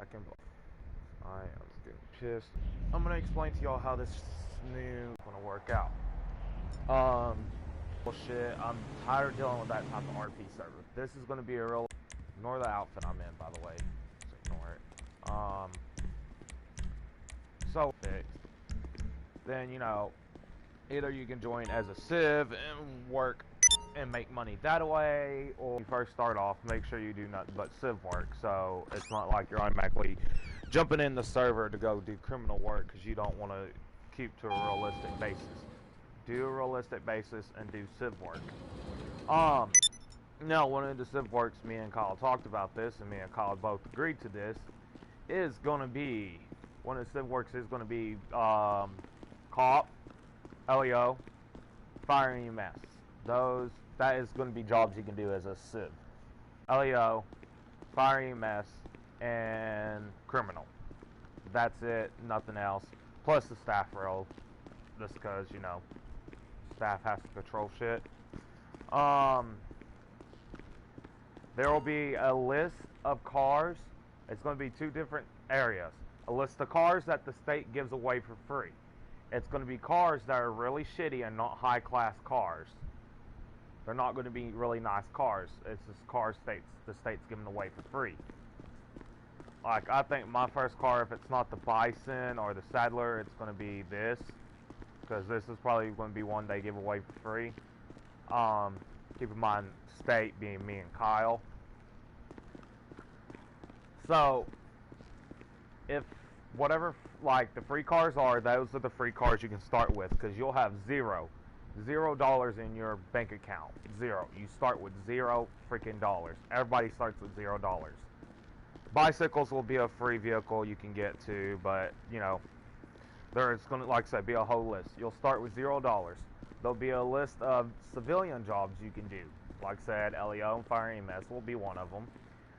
Second block. I am getting pissed. I'm gonna explain to y'all how this new gonna work out. Bullshit. I'm tired of dealing with that type of RP server. This is gonna be a real. Ignore the outfit I'm in, by the way. Just ignore it. So fixed. Then either you can join as a civ and work and make money that way, or when you first start off, make sure you do nothing but civ work, so it's not like you're automatically jumping in the server to go do criminal work because you don't want to keep to a realistic basis. Do a realistic basis and do civ work. Now one of the civ works, me and Kyle talked about this, and me and Kyle both agreed to this, is going to be, one of the civ works is going to be co-op, LEO, fire and EMS. That is going to be jobs you can do as a civ. LEO, fire EMS, and criminal. That's it, nothing else. Plus the staff role, just because, staff has to control shit. There will be a list of cars. It's going to be two different areas. A list of cars that the state gives away for free. It's going to be cars that are really shitty and not high-class cars. They're not going to be really nice cars. It's just cars the state's giving away for free. Like, I think my first car, if it's not the Bison or the Sadler, it's going to be this. Because this is probably going to be one they give away for free. Keep in mind, state being me and Kyle. So, if whatever, like, the free cars are, those are the free cars you can start with. Because you'll have $0 in your bank account. Zero. You start with $0 freaking dollars. Everybody starts with $0. Bicycles will be a free vehicle you can get to, but there's gonna, like I said, be a whole list. You'll start with $0. There'll be a list of civilian jobs you can do. Like I said, LEO and fire EMS will be one of them.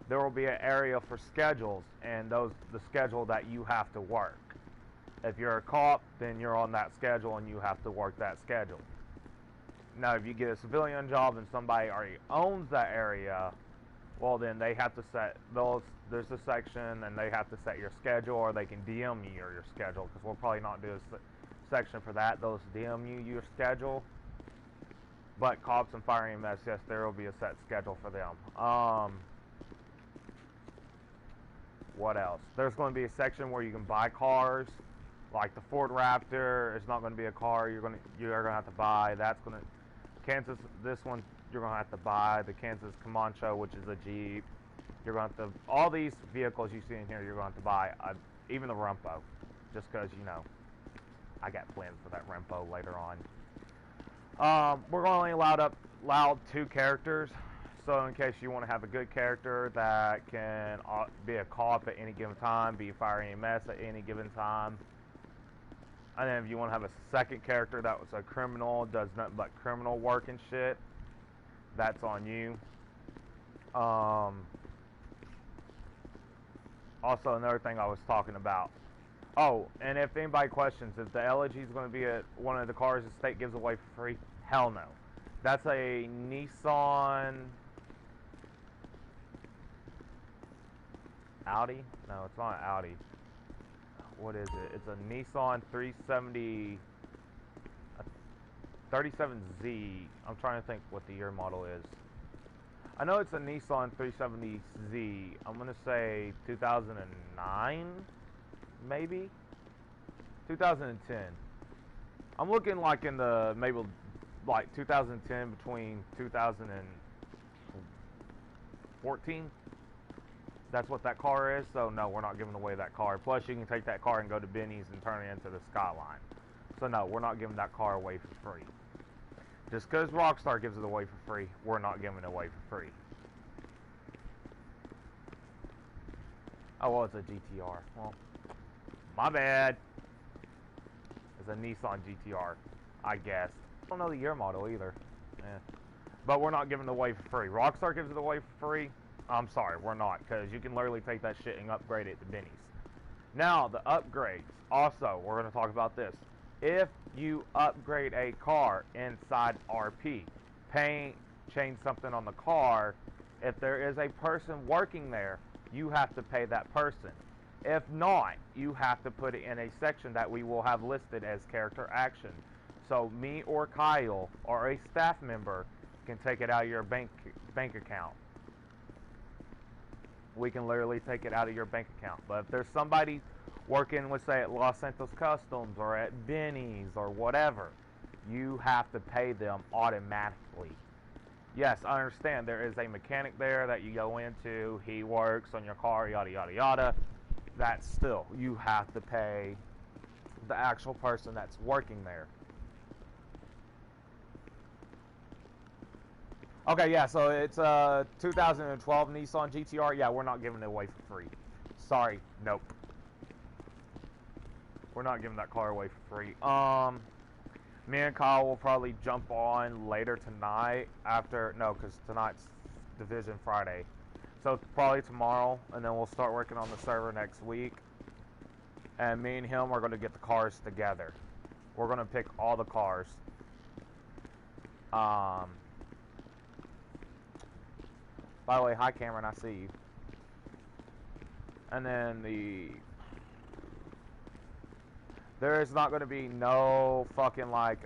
There will be an area for schedules, and the schedule that you have to work. If you're a cop, then you're on that schedule and you have to work that schedule. Now, if you get a civilian job and somebody already owns that area, well, then they have to set those. There's a section, and they have to set your schedule, or they can DM you your schedule, because we'll probably not do a section for that. They'll DM you your schedule. But cops and fire EMS, yes, there will be a set schedule for them. What else? There's going to be a section where you can buy cars, like the Ford Raptor. It's not going to be a car you're going to have to buy. That's going to Kansas. This one you're going to have to buy. The Kansas Comanche, which is a Jeep. You're going to have to, all these vehicles you see in here, you're going to have to buy. Even the Rempo, just because I got plans for that Rempo later on. We're only allowed 2 characters. So in case you want to have a good character that can be a cop at any given time, be a fire EMS at any given time. And then if you want to have a second character that was a criminal, does nothing but criminal work and shit, that's on you. Also, another thing I was talking about. Oh, and if anybody questions, if the LG is going to be one of the cars the state gives away for free, hell no. That's a Nissan Audi? No, it's not an Audi. What is it? It's a Nissan 370, 37Z. I'm trying to think what the year model is. I know it's a Nissan 370Z. I'm going to say 2009, maybe? 2010. I'm looking like in the, maybe like 2010 between 2014. That's what that car is, so no, we're not giving away that car. Plus, you can take that car and go to Benny's and turn it into the Skyline. So no, we're not giving that car away for free. Just because Rockstar gives it away for free, we're not giving it away for free. Oh, well, it's a GTR. Well, my bad. It's a Nissan GTR, I guess. I don't know the year model either. But we're not giving it away for free. Rockstar gives it away for free. I'm sorry, we're not, because you can literally take that shit and upgrade it to Benny's. Now, the upgrades. Also, we're going to talk about this. If you upgrade a car inside RP, paint, change something on the car, if there is a person working there, you have to pay that person. If not, you have to put it in a section that we will have listed as character action. So me or Kyle or a staff member can take it out of your bank account. We can literally take it out of your bank account. But if there's somebody working, let's say, at Los Santos Customs or at Benny's or whatever, you have to pay them automatically. Yes, I understand there is a mechanic there that you go into, he works on your car, yada yada yada. That's still, you have to pay the actual person that's working there. Okay, yeah, so it's a 2012 Nissan GTR. Yeah, we're not giving it away for free. Sorry, nope. We're not giving that car away for free. Me and Kyle will probably jump on later tonight after, no, because tonight's Division Friday. So probably tomorrow, and then we'll start working on the server next week. And me and him are going to get the cars together. We're going to pick all the cars. By the way, hi Cameron, I see you. And then there is not going to be no fucking like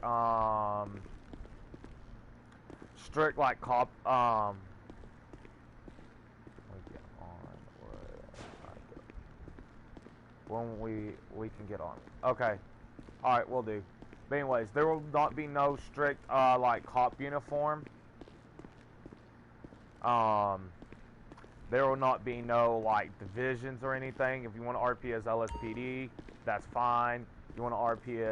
strict like cop when we can get on. Okay. Alright, we'll do. But anyways, there will not be no strict like cop uniform. There will not be no like divisions or anything. If you want to RP as LSPD, that's fine. You want to RP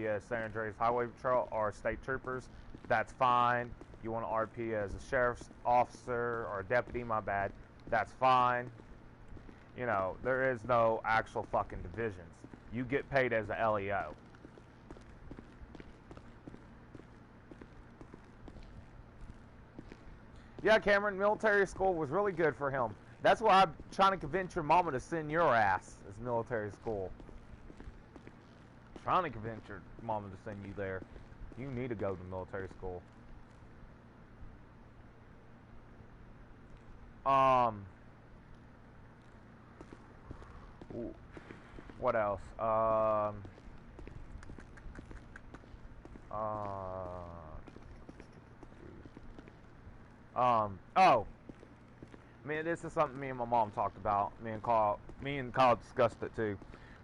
as San Andreas Highway Patrol or State Troopers, that's fine. You want to RP as a sheriff's officer or a deputy, my bad, that's fine. You know, there is no actual fucking divisions. You get paid as a LEO. Yeah, Cameron, military school was really good for him. That's why I'm trying to convince your mama to send your ass as military school. Trying to convince your mama to send you there. You need to go to military school. What else? Oh, man, this is something me and my mom talked about. Me and Kyle discussed it too.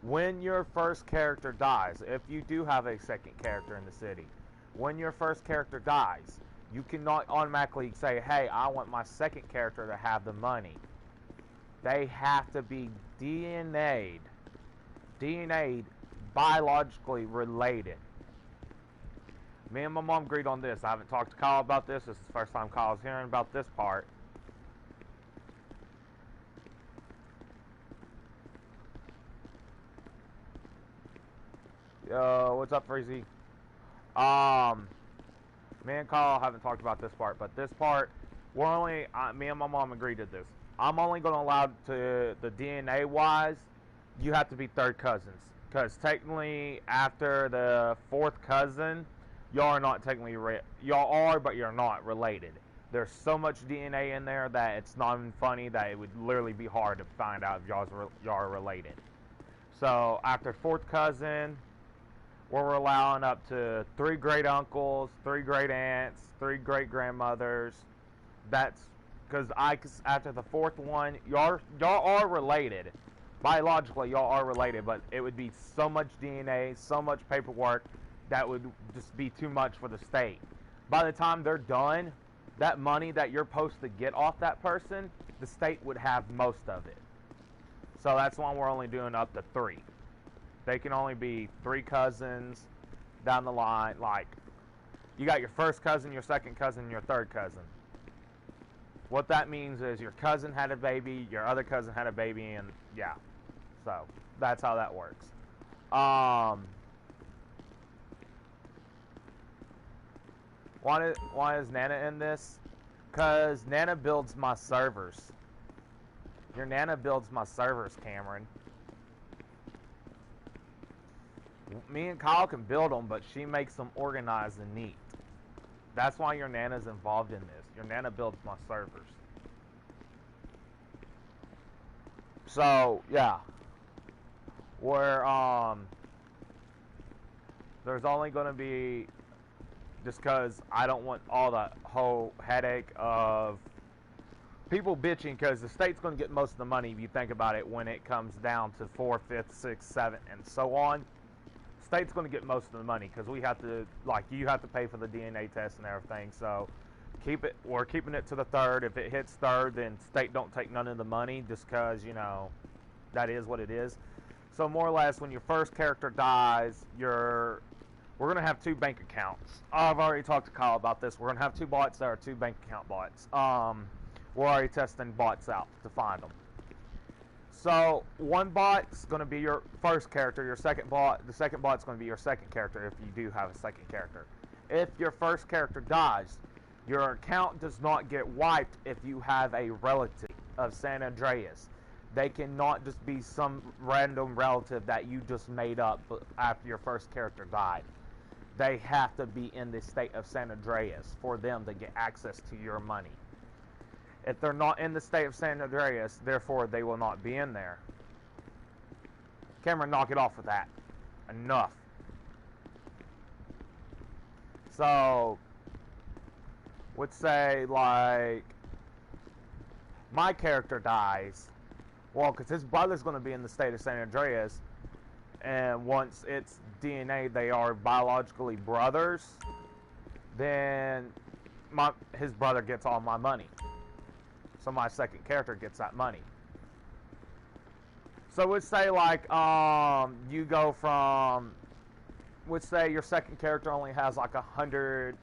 When your first character dies, if you do have a second character in the city, when your first character dies, you cannot automatically say, hey, I want my second character to have the money. They have to be DNA'd, biologically related. Me and my mom agreed on this. I haven't talked to Kyle about this. This is the first time Kyle's hearing about this part. Yo, what's up, Freezy? Me and Kyle haven't talked about this part, but this part, we're only, me and my mom agreed to this. I'm only going to allow to, the DNA wise, you have to be third cousins. Because technically, after the fourth cousin, y'all are not technically, y'all are, but you're not related. There's so much DNA in there that it's not even funny, that it would literally be hard to find out if y'all are related. So, after fourth cousin, we're allowing up to 3 great uncles, 3 great aunts, 3 great grandmothers. That's because after the fourth one, y'all are related. Biologically, y'all are related, but it would be so much DNA, so much paperwork, that would just be too much for the state. By the time they're done, that money that you're supposed to get off that person, the state would have most of it. So that's why we're only doing up to 3. They can only be 3 cousins down the line. Like, you got your first cousin, your second cousin, your third cousin. What that means is your cousin had a baby, your other cousin had a baby, and yeah. So, that's how that works. Why is Nana in this? Because Nana builds my servers. Your Nana builds my servers, Cameron. Me and Kyle can build them, but she makes them organized and neat. That's why your Nana's involved in this. Your Nana builds my servers. So yeah, where there's only going to be, just because I don't want all the whole headache of people bitching, because the state's going to get most of the money if you think about it when it comes down to 4th, 5th, 6th, 7th, and so on. State's going to get most of the money because we have to, like, you have to pay for the DNA test and everything. So we're keeping it to the 3rd. If it hits 3rd, then state don't take none of the money, just because, you know, that is what it is. So more or less, when your first character dies, we're going to have 2 bank accounts. I've already talked to Kyle about this. We're going to have 2 bots that are 2 bank account bots. We're already testing bots out to find them. So one bot's going to be your first character. The second bot's going to be your second character if you do have a second character. If your first character dies, your account does not get wiped if you have a relative of San Andreas. They cannot just be some random relative that you just made up after your first character died. They have to be in the state of San Andreas for them to get access to your money. If they're not in the state of San Andreas, therefore they will not be in there. Cameron, knock it off with that. Enough. So, let's say, like, my character dies. Well, because his brother's going to be in the state of San Andreas, and once it's DNA, they are biologically brothers, then his brother gets all my money. So my second character gets that money. So let's say, like, you go from, let's say your second character only has like 100.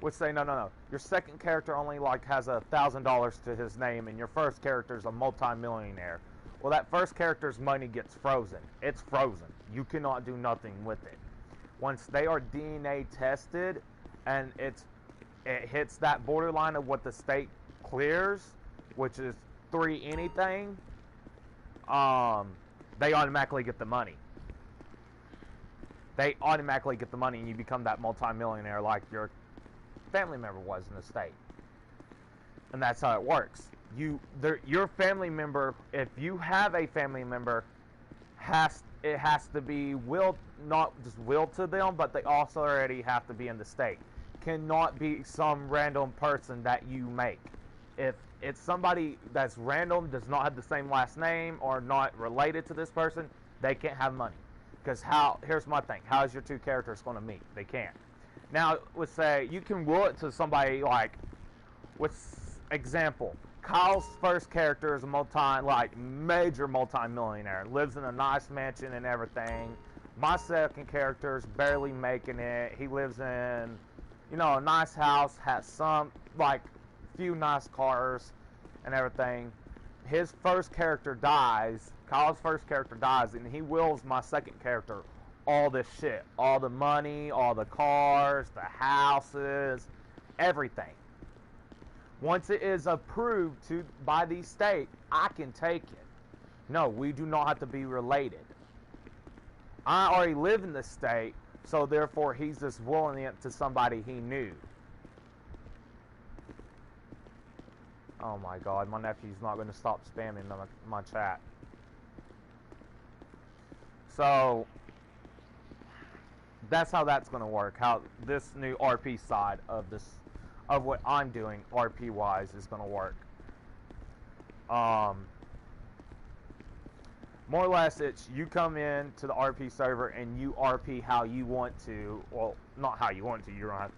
Let's say no. Your second character only like has $1,000 to his name, and your first character is a multi-millionaire. Well, that first character's money gets frozen. It's frozen. You cannot do nothing with it. Once they are DNA tested, and it hits that borderline of what the state clears, which is 3 anything, they automatically get the money. They automatically get the money, and you become that multi-millionaire like your family member was in the state. And that's how it works. Your family member, if you have a family member, it has to be willed, not just willed to them, but they also already have to be in the state. Cannot be some random person that you make. If it's somebody that's random, does not have the same last name, or not related to this person, they can't have money. Because here's my thing, how is your 2 characters going to meet? They can't. Now, let's say you can will it to somebody like, example, Kyle's first character is a major multi-millionaire, lives in a nice mansion and everything. My second character is barely making it. He lives in, a nice house, has some, few nice cars and everything. His first character dies, Kyle's first character dies, and he wills my second character all this shit. All the money, all the cars, the houses, everything. Once it is approved by the state, I can take it. No, we do not have to be related. I already live in the state, so therefore he's just willing it to somebody he knew. Oh my god, my nephew's not going to stop spamming my chat. So, that's how that's going to work. How this new RP side of what I'm doing RP wise is going to work. More or less, it's you come in to the RP server and you RP how you want to. Well, not how you want to. You're going to have to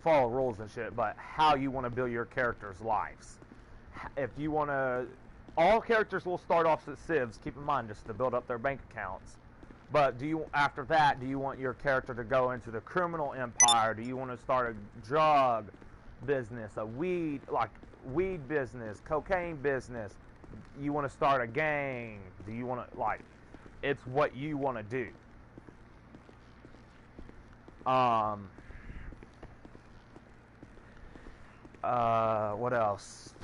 follow rules and shit, but how you want to build your characters' lives. If you want to, all characters will start off as civs. Keep in mind, just to build up their bank accounts. But after that, do you want your character to go into the criminal empire? Do you want to start a drug business, a weed business, cocaine business? You want to start a gang? Do you want to, it's what you want to do. What else?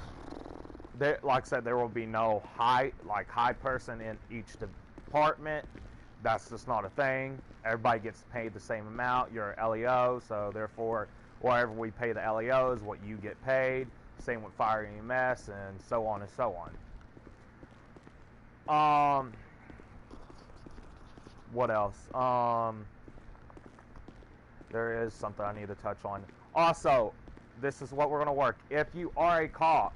Like I said, there will be no high person in each department. That's just not a thing. Everybody gets paid the same amount. You're an LEO, so therefore, whatever we pay the LEO is what you get paid. Same with fire EMS, and so on and so on. What else? There is something I need to touch on. Also, this is what we're gonna work. If you are a cop,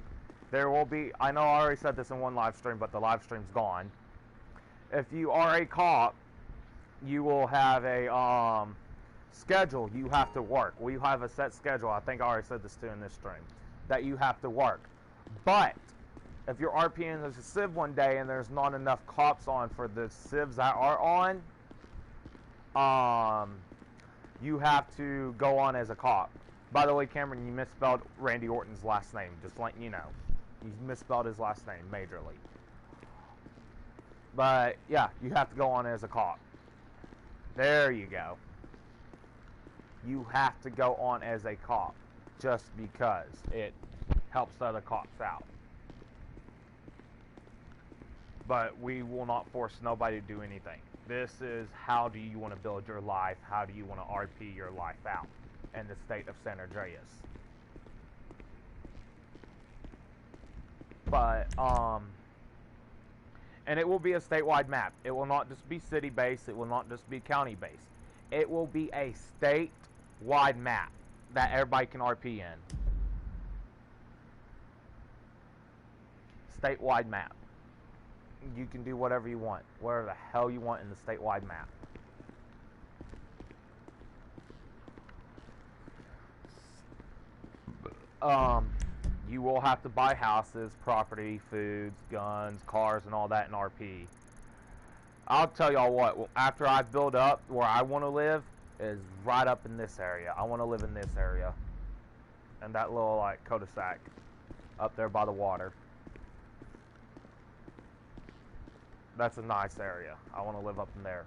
there will be. I know I already said this in one live stream, but the live stream's gone. If you are a cop, you will have a schedule you have to work. We have a set schedule. I think I already said this too in this stream that you have to work. But if you're RPing as a civ one day and there's not enough cops on for the civs that are on, you have to go on as a cop. By the way, Cameron, you misspelled Randy Orton's last name. Just letting you know, you misspelled his last name majorly. But yeah, you have to go on as a cop. There you go. You have to go on as a cop just because it helps other cops out. But we will not force nobody to do anything. This is how do you want to build your life? How do you want to RP your life out in the state of San Andreas? But, and it will be a statewide map. It will not just be city-based. It will not just be county-based. It will be a statewide map that everybody can RP in. Statewide map. You can do whatever you want. Whatever the hell you want in the statewide map. You will have to buy houses, property, foods, guns, cars, and all that in RP. I'll tell y'all what, after I build up where I want to live is right up in this area. I want to live in this area. And that little like cul-de-sac up there by the water. That's a nice area. I want to live up in there.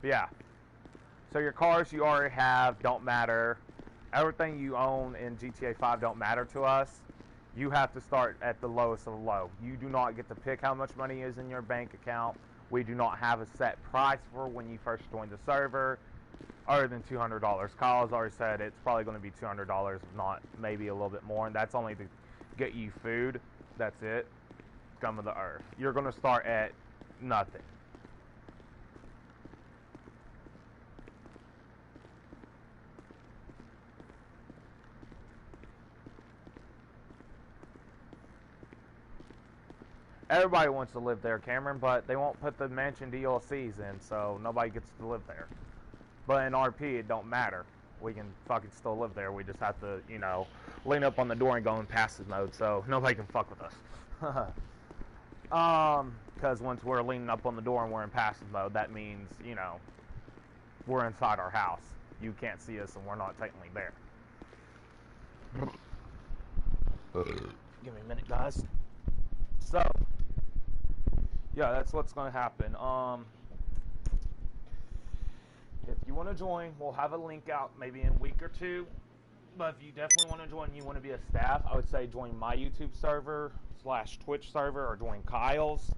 Yeah. So your cars you already have don't matter. Everything you own in GTA 5 don't matter to us. You have to start at the lowest of the low. You do not get to pick how much money is in your bank account. We do not have a set price for when you first join the server, other than $200. Kyle has already said it's probably going to be $200, if not maybe a little bit more, and that's only to get you food. That's it. Scum of the earth. You're going to start at nothing. Everybody wants to live there, Cameron, but they won't put the mansion DLCs in, so nobody gets to live there. But in RP, it don't matter. We can fucking still live there. We just have to, you know, lean up on the door and go in passive mode, so nobody can fuck with us. Because once we're leaning up on the door and we're in passive mode, that means, you know, we're inside our house. You can't see us and we're not technically there. Give me a minute, guys. So, yeah, that's what's going to happen. If you want to join, we'll have a link out maybe in a week or two. But if you definitely want to join, you want to be a staff, I would say join my YouTube server / Twitch server, or join Kyle's.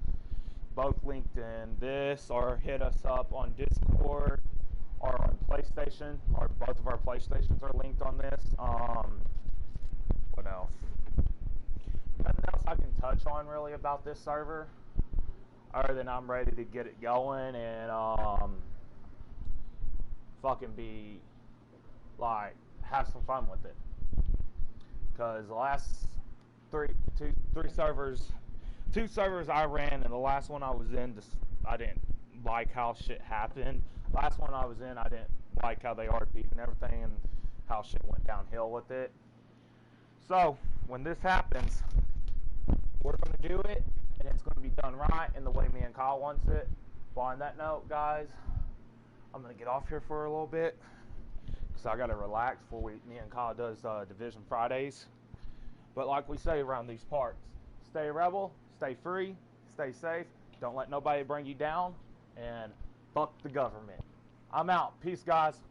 Both linked in this, or hit us up on Discord or on PlayStation, or both of our PlayStations are linked on this. What else? Nothing else I can touch on really about this server, other than I'm ready to get it going and fucking be like have some fun with it. Because the last two servers I ran, and the last one I was in, I didn't like how shit happened. Last one I was in, I didn't like how they RP'd and everything, and how shit went downhill with it. So when this happens, we're going to do it, and it's going to be done right in the way me and Kyle wants it. But on that note, guys, I'm going to get off here for a little bit, because I got to relax before me and Kyle does Division Fridays. But like we say around these parts, stay a rebel, stay free, stay safe, don't let nobody bring you down, and fuck the government. I'm out. Peace, guys.